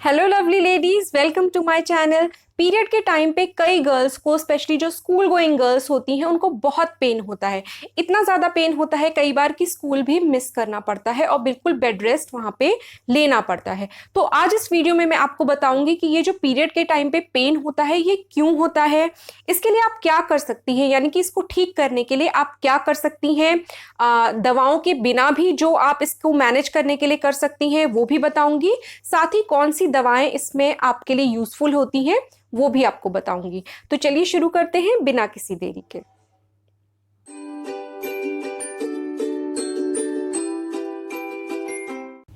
Hello lovely ladies, welcome to my channel. Period के time पे कई गर्ल्स को, स्पेशली जो स्कूल गोइंग गर्ल्स होती हैं, उनको बहुत पेन होता है। इतना ज़्यादा पेन होता है कई बार कि स्कूल भी मिस करना पड़ता है और बिल्कुल बेड रेस्ट वहाँ पे लेना पड़ता है। तो आज इस वीडियो में मैं आपको बताऊंगी कि ये जो पीरियड के टाइम पे पेन होता है ये क्यों होता है, इसके लिए आप क्या कर सकती हैं, यानी कि इसको ठीक करने के लिए आप क्या कर सकती हैं। दवाओं के बिना भी जो आप इसको मैनेज करने के लिए कर सकती हैं वो भी बताऊंगी। साथ ही कौन सी दवाएं इसमें आपके लिए यूजफुल होती हैं वो भी आपको बताऊंगी। तो चलिए शुरू करते हैं बिना किसी देरी के।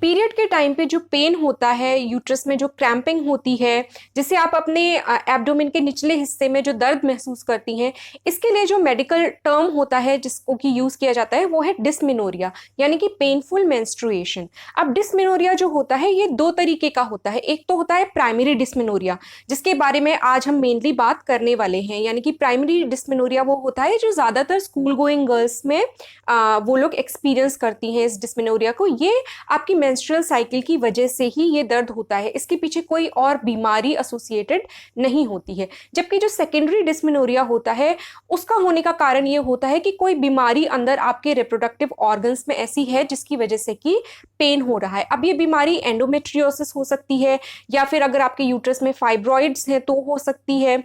पीरियड के टाइम पे जो पेन होता है, यूट्रस में जो क्रैम्पिंग होती है, जिसे आप अपने एब्डोमेन के निचले हिस्से में जो दर्द महसूस करती हैं, इसके लिए जो मेडिकल टर्म होता है जिसको कि यूज किया जाता है वो है डिस्मेनोरिया, यानी कि पेनफुल मेंस्ट्रुएशन। अब डिस्मेनोरिया जो होता है ये दो तरीके का होता है। एक तो होता है प्राइमरी डिस्मेनोरिया, जिसके बारे में आज हम मेनली बात करने वाले हैं। यानी कि प्राइमरी डिस्मेनोरिया वो होता है जो ज्यादातर स्कूल गोइंग गर्ल्स में वो लोग एक्सपीरियंस करती हैं इस डिस्मेनोरिया को। ये आपकी मेंस्ट्रुअल साइकिल की वजह से ही ये दर्द होता है, इसके पीछे कोई और बीमारी एसोसिएटेड नहीं होती है। जबकि जो सेकेंडरी डिस्मेनोरिया होता है उसका होने का कारण ये होता है कि कोई बीमारी अंदर आपके रिप्रोडक्टिव ऑर्गन्स में ऐसी है जिसकी वजह से कि पेन हो रहा है। अब ये बीमारी एंडोमेट्रियोसिस हो सकती है, या फिर अगर आपके यूट्रस में फाइब्रॉइड्स हैं तो हो सकती है,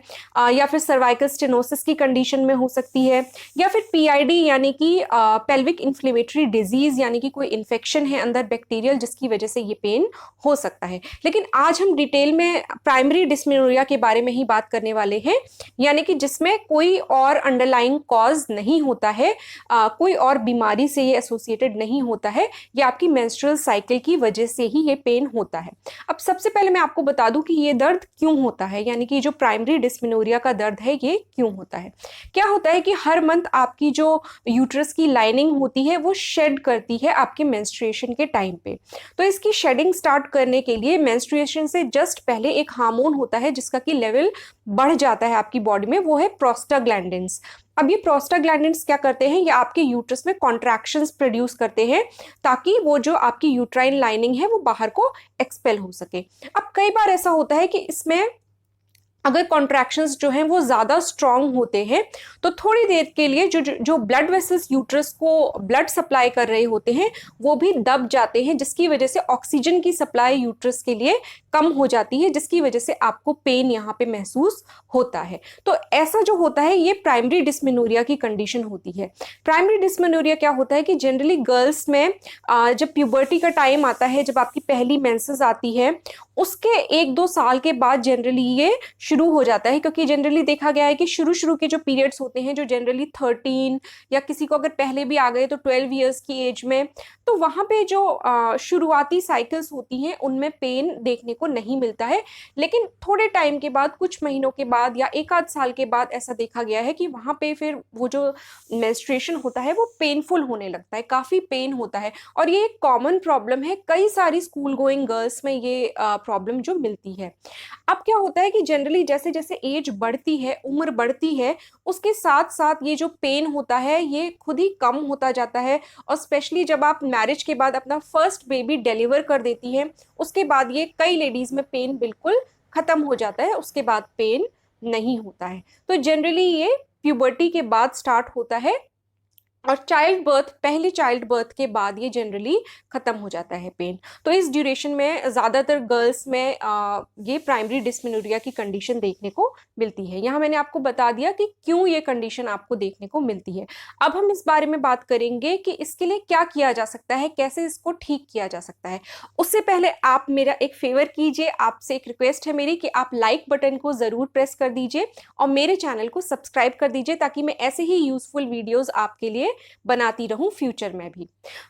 या फिर सर्वाइकल स्टेनोसिस की कंडीशन में हो सकती है, या फिर पीआईडी यानी कि पेल्विक इन्फ्लेमेटरी डिजीज, यानी कि कोई इन्फेक्शन है अंदर बैक्टीरियल जिसकी वजह से ये पेन हो सकता है। लेकिन आज हम डिटेल में प्राइमरी डिस्मेनोरिया के बारे में ही बात करने वाले हैं, यानी कि जिसमें कोई और अंडरलाइंग कॉज नहीं होता है, कोई और बीमारी से ये एसोसिएटेड नहीं होता है, ये आपकी मेंस्ट्रुअल साइकिल की वजह से ही ये पेन होता है। अब सबसे पहले मैं आपको बता दूं कि ये दर्द क्यों होता है, यानी कि जो प्राइमरी डिस्मेनोरिया का दर्द है ये क्यों होता है। क्या होता है कि हर मंथ आपकी जो यूट्रस की लाइनिंग होती है वो शेड करती है आपके मेंस्ट्रुएशन के टाइम पे। तो इसकी शेडिंग स्टार्ट करने के लिए मेंस्ट्रुएशन से जस्ट पहले एक हार्मोन होता है जिसका कि लेवल बढ़ जाता है आपकी बॉडी में, वो है प्रोस्टाग्लैंडिन्स। अब ये प्रोस्टाग्लैंडिन्स क्या करते हैं, ये आपके यूट्रस में कॉन्ट्रैक्शंस प्रोड्यूस करते हैं ताकि वो जो आपकी यूट्राइन लाइनिंग है वो बाहर को एक्सपेल हो सके। अब कई बार ऐसा होता है कि इसमें अगर कॉन्ट्रैक्शंस जो हैं वो ज़्यादा स्ट्रांग होते हैं तो थोड़ी देर के लिए जो जो ब्लड वेसल्स यूट्रस को ब्लड सप्लाई कर रहे होते हैं वो भी दब जाते हैं, जिसकी वजह से ऑक्सीजन की सप्लाई यूट्रस के लिए कम हो जाती है, जिसकी वजह से आपको पेन यहाँ पे महसूस होता है। तो ऐसा जो होता है ये प्राइमरी डिस्मेनोरिया की कंडीशन होती है। प्राइमरी डिस्मेनोरिया क्या होता है कि जनरली गर्ल्स में जब प्यूबर्टी का टाइम आता है, जब आपकी पहली मेंसेस आती है, उसके 1-2 साल के बाद जनरली ये शुरू हो जाता है। क्योंकि जनरली देखा गया है कि शुरू शुरू के जो पीरियड्स होते हैं, जो जनरली 13 या किसी को अगर पहले भी आ गए तो 12 ईयर्स की एज में, तो वहाँ पे जो शुरुआती साइकिल्स होती हैं उनमें पेन देखने को नहीं मिलता है। लेकिन थोड़े टाइम के बाद, कुछ महीनों के बाद या 1-8 साल के बाद ऐसा देखा गया है कि वहाँ पे फिर वो जो मेंस्ट्रुएशन होता है वो पेनफुल होने लगता है, काफ़ी पेन होता है। और ये एक कॉमन प्रॉब्लम है, कई सारी स्कूल गोइंग गर्ल्स में ये प्रॉब्लम जो मिलती है। अब क्या होता है कि जनरली जैसे जैसे एज बढ़ती है, उम्र बढ़ती है, उसके साथ साथ ये जो पेन होता है ये खुद ही कम होता जाता है। और स्पेशली जब आप मैरिज के बाद अपना फर्स्ट बेबी डिलीवर कर देती हैं, उसके बाद ये कई लेडीज में पेन बिल्कुल खत्म हो जाता है, उसके बाद पेन नहीं होता है। तो जनरली ये प्यूबर्टी के बाद स्टार्ट होता है और चाइल्ड बर्थ, पहले चाइल्ड बर्थ के बाद ये जनरली खत्म हो जाता है पेन। तो इस ड्यूरेशन में ज़्यादातर गर्ल्स में ये प्राइमरी डिस्मेनोरिया की कंडीशन देखने को मिलती है। यहाँ मैंने आपको बता दिया कि क्यों ये कंडीशन आपको देखने को मिलती है। अब हम इस बारे में बात करेंगे कि इसके लिए क्या किया जा सकता है, कैसे इसको ठीक किया जा सकता है। उससे पहले आप मेरा एक फेवर कीजिए, आपसे एक रिक्वेस्ट है मेरी कि आप लाइक बटन को ज़रूर प्रेस कर दीजिए और मेरे चैनल को सब्सक्राइब कर दीजिए, ताकि मैं ऐसे ही यूजफुल वीडियोज़ आपके लिए बनाती रहूं फ्यूचर में भी।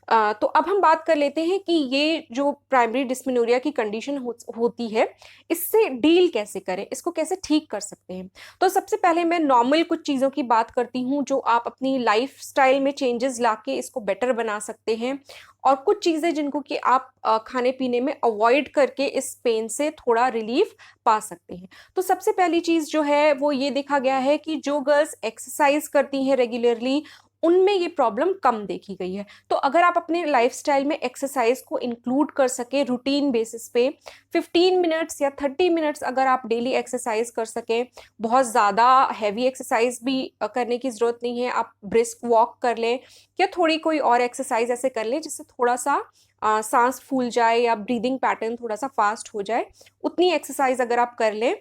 तो अब हम बात कर लेते हैं कि ये जो प्राइमरी डिस्मेनोरिया की कंडीशन होती है, इससे डील कैसे करें, इसको कैसे ठीक कर सकते हैं। तो सबसे पहले मैं नॉर्मल कुछ चीज़ों की बात करती हूँ जो आप अपनी लाइफ स्टाइल में चेंजेस लाके इसको बेटर बना सकते हैं, और कुछ चीज़ें जिनको कि आप खाने पीने में अवॉइड करके इस पेन से थोड़ा रिलीफ पा सकते हैं। तो सबसे पहली चीज़ जो है वो ये देखा गया है कि जो गर्ल्स एक्सरसाइज करती हैं रेगुलरली, उनमें ये प्रॉब्लम कम देखी गई है। तो अगर आप अपने लाइफस्टाइल में एक्सरसाइज को इंक्लूड कर सके रूटीन बेसिस पे, 15 मिनट्स या 30 मिनट्स अगर आप डेली एक्सरसाइज कर सकें, बहुत ज़्यादा हैवी एक्सरसाइज भी करने की ज़रूरत नहीं है, आप ब्रिस्क वॉक कर लें या थोड़ी कोई और एक्सरसाइज ऐसे कर लें जिससे थोड़ा सा सांस फूल जाए या ब्रीदिंग पैटर्न थोड़ा सा फास्ट हो जाए, उतनी एक्सरसाइज अगर आप कर लें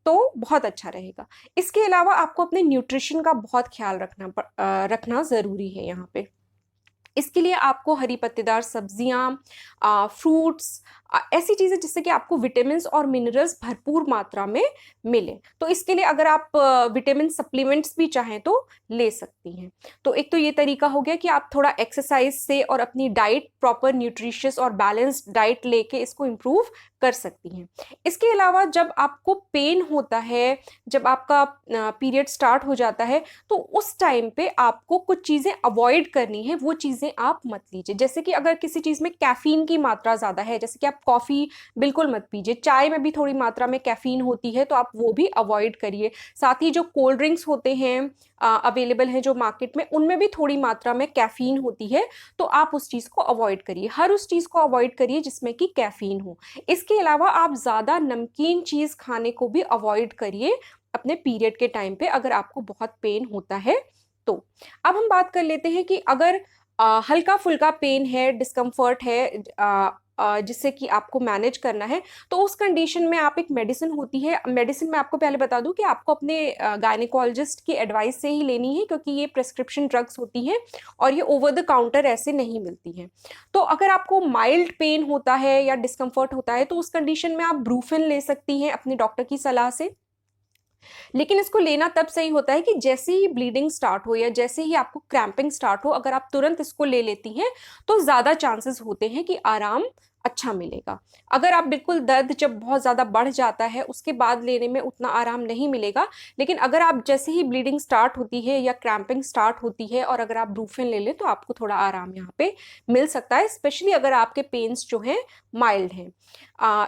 तो बहुत अच्छा रहेगा। इसके अलावा आपको अपने न्यूट्रिशन का बहुत ख्याल रखना ज़रूरी है यहाँ पे। इसके लिए आपको हरी पत्तेदार सब्जियां, फ्रूट्स, ऐसी चीज़ें जिससे कि आपको विटामिन्स और मिनरल्स भरपूर मात्रा में मिले। तो इसके लिए अगर आप विटामिन सप्लीमेंट्स भी चाहें तो ले सकती हैं। तो एक तो ये तरीका हो गया कि आप थोड़ा एक्सरसाइज से और अपनी डाइट प्रॉपर न्यूट्रिशियस और बैलेंस्ड डाइट लेके इसको इम्प्रूव कर सकती हैं। इसके अलावा जब आपको पेन होता है, जब आपका पीरियड स्टार्ट हो जाता है, तो उस टाइम पे आपको कुछ चीज़ें अवॉइड करनी है, वो चीज़ें आप मत लीजिए। जैसे कि अगर किसी चीज़ में कैफीन की मात्रा ज़्यादा है, जैसे कि आप कॉफ़ी बिल्कुल मत पीजिए, चाय में भी थोड़ी मात्रा में कैफीन होती है तो आप वो भी अवॉइड करिए। साथ ही जो कोल्ड ड्रिंक्स होते हैं अवेलेबल हैं जो मार्केट में, उनमें भी थोड़ी मात्रा में कैफीन होती है, तो आप उस चीज़ को अवॉइड करिए। हर उस चीज़ को अवॉइड करिए जिसमें कि कैफीन हो। इसके अलावा आप ज़्यादा नमकीन चीज़ खाने को भी अवॉइड करिए अपने पीरियड के टाइम पे, अगर आपको बहुत पेन होता है तो। अब हम बात कर लेते हैं कि अगर हल्का फुल्का पेन है, डिस्कम्फर्ट है, जिससे कि आपको मैनेज करना है, तो उस कंडीशन में आप एक मेडिसिन होती है, मेडिसिन मैं आपको पहले बता दूं कि आपको अपने गायनेकोलॉजिस्ट की एडवाइस से ही लेनी है, क्योंकि ये प्रिस्क्रिप्शन ड्रग्स होती हैं और ये ओवर द काउंटर ऐसे नहीं मिलती हैं। तो अगर आपको माइल्ड पेन होता है या डिस्कम्फर्ट होता है तो उस कंडीशन में आप ब्रूफिन ले सकती हैं अपने डॉक्टर की सलाह से। लेकिन इसको लेना तब सही होता है कि जैसे ही ब्लीडिंग स्टार्ट हो या जैसे ही आपको क्रैम्पिंग स्टार्ट हो, अगर आप तुरंत इसको ले लेती हैं तो ज़्यादा चांसेस होते हैं कि आराम अच्छा मिलेगा। अगर आप बिल्कुल दर्द जब बहुत ज़्यादा बढ़ जाता है उसके बाद लेने में उतना आराम नहीं मिलेगा, लेकिन अगर आप जैसे ही ब्लीडिंग स्टार्ट होती है या क्रैम्पिंग स्टार्ट होती है और अगर आप ब्रूफिन ले लें तो आपको थोड़ा आराम यहाँ पे मिल सकता है, स्पेशली अगर आपके पेन्स जो हैं माइल्ड हैं।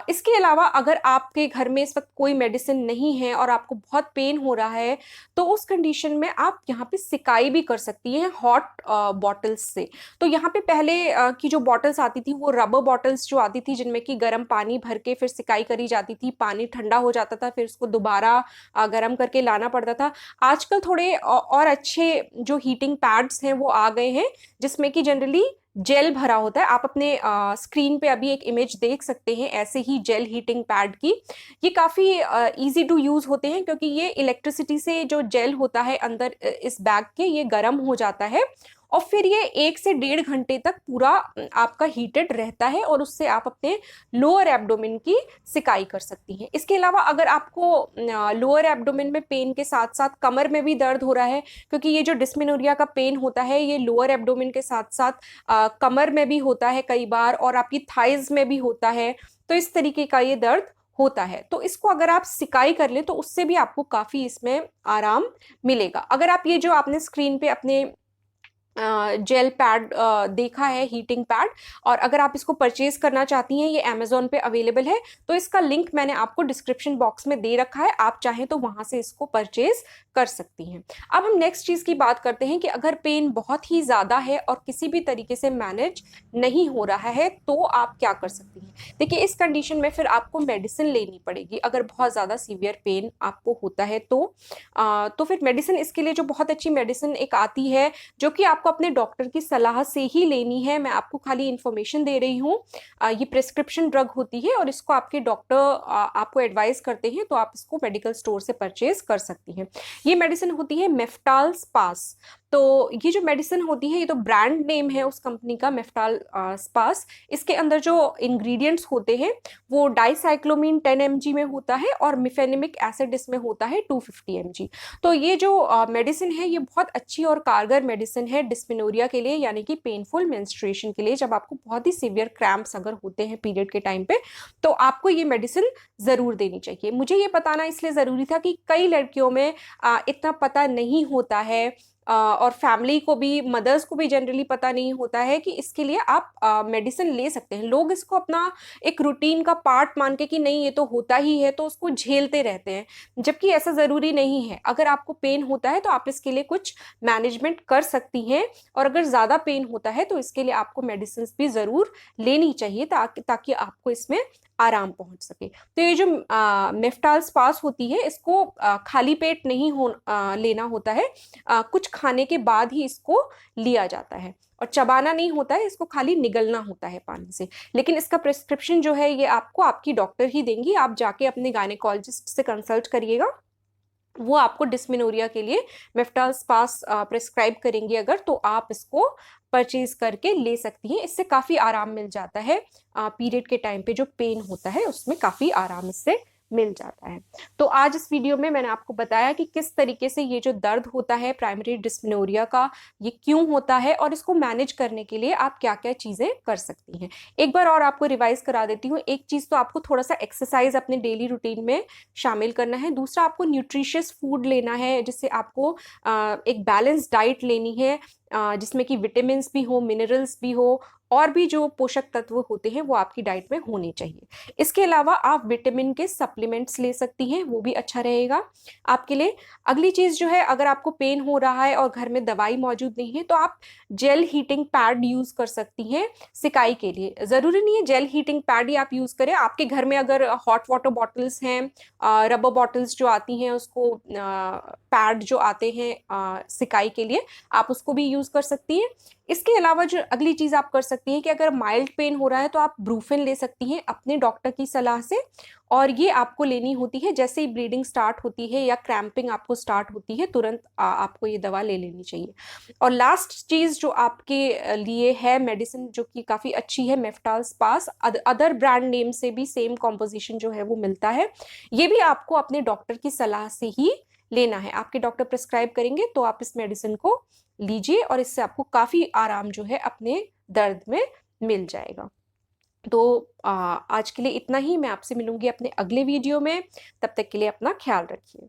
इसके अलावा अगर आपके घर में इस वक्त कोई मेडिसिन नहीं है और आपको बहुत पेन हो रहा है, तो उस कंडीशन में आप यहाँ पे सिकाई भी कर सकती हैं हॉट बॉटल्स से। तो यहाँ पे पहले की जो बॉटल्स आती थी वो रबर बॉटल्स जो आती थी जिनमें कि गर्म पानी भर के फिर सिकाई करी जाती थी, पानी ठंडा हो जाता था, फिर उसको दोबारा गर्म करके लाना पड़ता था। आजकल थोड़े और अच्छे जो हीटिंग पैड्स हैं वो आ गए हैं जिसमें कि जनरली जेल भरा होता है। आप अपने स्क्रीन पे अभी एक इमेज देख सकते हैं ऐसे ही जेल हीटिंग पैड की। ये काफ़ी इजी टू यूज़ होते हैं क्योंकि ये इलेक्ट्रिसिटी से जो जेल होता है अंदर इस बैग के, ये गर्म हो जाता है और फिर ये 1 से 1.5 घंटे तक पूरा आपका हीटेड रहता है और उससे आप अपने लोअर एब्डोमेन की सिकाई कर सकती हैं। इसके अलावा अगर आपको लोअर एब्डोमेन में पेन के साथ साथ कमर में भी दर्द हो रहा है, क्योंकि ये जो डिस्मेनोरिया का पेन होता है ये लोअर एब्डोमेन के साथ साथ कमर में भी होता है कई बार और आपकी थाइज में भी होता है, तो इस तरीके का ये दर्द होता है, तो इसको अगर आप सिकाई कर लें तो उससे भी आपको काफ़ी इसमें आराम मिलेगा। अगर आप ये जो आपने स्क्रीन पे अपने जेल पैड देखा है, हीटिंग पैड, और अगर आप इसको परचेज करना चाहती हैं, ये अमेजोन पे अवेलेबल है, तो इसका लिंक मैंने आपको डिस्क्रिप्शन बॉक्स में दे रखा है, आप चाहें तो वहां से इसको परचेज कर सकती हैं। अब हम नेक्स्ट चीज़ की बात करते हैं कि अगर पेन बहुत ही ज़्यादा है और किसी भी तरीके से मैनेज नहीं हो रहा है तो आप क्या कर सकती हैं। देखिए, इस कंडीशन में फिर आपको मेडिसिन लेनी पड़ेगी अगर बहुत ज़्यादा सीवियर पेन आपको होता है तो फिर मेडिसिन, इसके लिए जो बहुत अच्छी मेडिसिन एक आती है जो कि आपको अपने डॉक्टर की सलाह से ही लेनी है, मैं आपको खाली इन्फॉर्मेशन दे रही हूँ। ये प्रिस्क्रिप्शन ड्रग होती है और इसको आपके डॉक्टर आपको एडवाइस करते हैं, तो आप इसको मेडिकल स्टोर से परचेज कर सकती हैं। ये मेडिसिन होती है मेफ्टाल स्पास। तो ये जो मेडिसिन होती है ये तो ब्रांड नेम है उस कंपनी का, मेफ्टाल स्पास। इसके अंदर जो इंग्रेडिएंट्स होते हैं वो डाइसाइक्लोमीन 10 mg में होता है और मिफेनिमिक एसिड इसमें होता है 250 mg। तो ये जो मेडिसिन है ये बहुत अच्छी और कारगर मेडिसिन है डिस्मेनोरिया के लिए, यानी कि पेनफुल मेंस्ट्रुएशन के लिए। जब आपको बहुत ही सीवियर क्रैम्प्स अगर होते हैं पीरियड के टाइम पे तो आपको ये मेडिसिन ज़रूर देनी चाहिए। मुझे ये बताना इसलिए ज़रूरी था कि कई लड़कियों में इतना पता नहीं होता है और फैमिली को भी, मदर्स को भी जनरली पता नहीं होता है कि इसके लिए आप मेडिसिन ले सकते हैं। लोग इसको अपना एक रूटीन का पार्ट मान के कि नहीं ये तो होता ही है, तो उसको झेलते रहते हैं, जबकि ऐसा ज़रूरी नहीं है। अगर आपको पेन होता है तो आप इसके लिए कुछ मैनेजमेंट कर सकती हैं, और अगर ज़्यादा पेन होता है तो इसके लिए आपको मेडिसिन भी ज़रूर लेनी चाहिए ताकि आपको इसमें आराम पहुंच सके। तो ये जो मेफ्टाल स्पास होती है, इसको खाली पेट नहीं लेना होता है, कुछ खाने के बाद ही इसको लिया जाता है, और चबाना नहीं होता है, इसको खाली निगलना होता है पानी से। लेकिन इसका प्रिस्क्रिप्शन जो है ये आपको आपकी डॉक्टर ही देंगी, आप जाके अपने गायनेकोलॉजिस्ट से कंसल्ट करिएगा, वो आपको डिस्मेनोरिया के लिए मेफ्टाल स्पास प्रिस्क्राइब करेंगे अगर, तो आप इसको परचेज करके ले सकती हैं। इससे काफ़ी आराम मिल जाता है, पीरियड के टाइम पे जो पेन होता है उसमें काफ़ी आराम इससे मिल जाता है। तो आज इस वीडियो में मैंने आपको बताया कि किस तरीके से ये जो दर्द होता है प्राइमरी डिस्मेनोरिया का, ये क्यों होता है, और इसको मैनेज करने के लिए आप क्या क्या चीज़ें कर सकती हैं। एक बार और आपको रिवाइज करा देती हूँ। एक चीज़ तो आपको थोड़ा सा एक्सरसाइज अपने डेली रूटीन में शामिल करना है। दूसरा, आपको न्यूट्रिशियस फूड लेना है, जिससे आपको एक बैलेंस डाइट लेनी है, जिसमें कि विटामिन भी हो, मिनरल्स भी हो, और भी जो पोषक तत्व होते हैं वो आपकी डाइट में होने चाहिए। इसके अलावा आप विटामिन के सप्लीमेंट्स ले सकती हैं, वो भी अच्छा रहेगा आपके लिए। अगली चीज़ जो है, अगर आपको पेन हो रहा है और घर में दवाई मौजूद नहीं है, तो आप जेल हीटिंग पैड यूज़ कर सकती हैं सिकाई के लिए। ज़रूरी नहीं है जेल हीटिंग पैड ही आप यूज़ करें, आपके घर में अगर हॉट वाटर बॉटल्स हैं, रबर बॉटल्स जो आती हैं, उसको पैड जो आते हैं सिकाई के लिए, आप उसको भी यूज़ कर सकती हैं। इसके अलावा जो अगली चीज़ आप कर सकती हैं कि अगर माइल्ड पेन हो रहा है तो आप ब्रूफेन ले सकती हैं अपने डॉक्टर की सलाह से, और ये आपको लेनी होती है जैसे ही ब्लीडिंग स्टार्ट होती है या क्रैम्पिंग आपको स्टार्ट होती है, तुरंत आपको ये दवा ले लेनी चाहिए। और लास्ट चीज़ जो आपके लिए है मेडिसिन, जो कि काफ़ी अच्छी है, मेफ्टाल स्पास, अदर ब्रांड नेम से भी सेम कॉम्पोजिशन जो है वो मिलता है। ये भी आपको अपने डॉक्टर की सलाह से ही लेना है। आपके डॉक्टर प्रिस्क्राइब करेंगे तो आप इस मेडिसिन को लीजिए, और इससे आपको काफ़ी आराम जो है अपने दर्द में मिल जाएगा। तो आज के लिए इतना ही। मैं आपसे मिलूंगी अपने अगले वीडियो में। तब तक के लिए अपना ख्याल रखिए।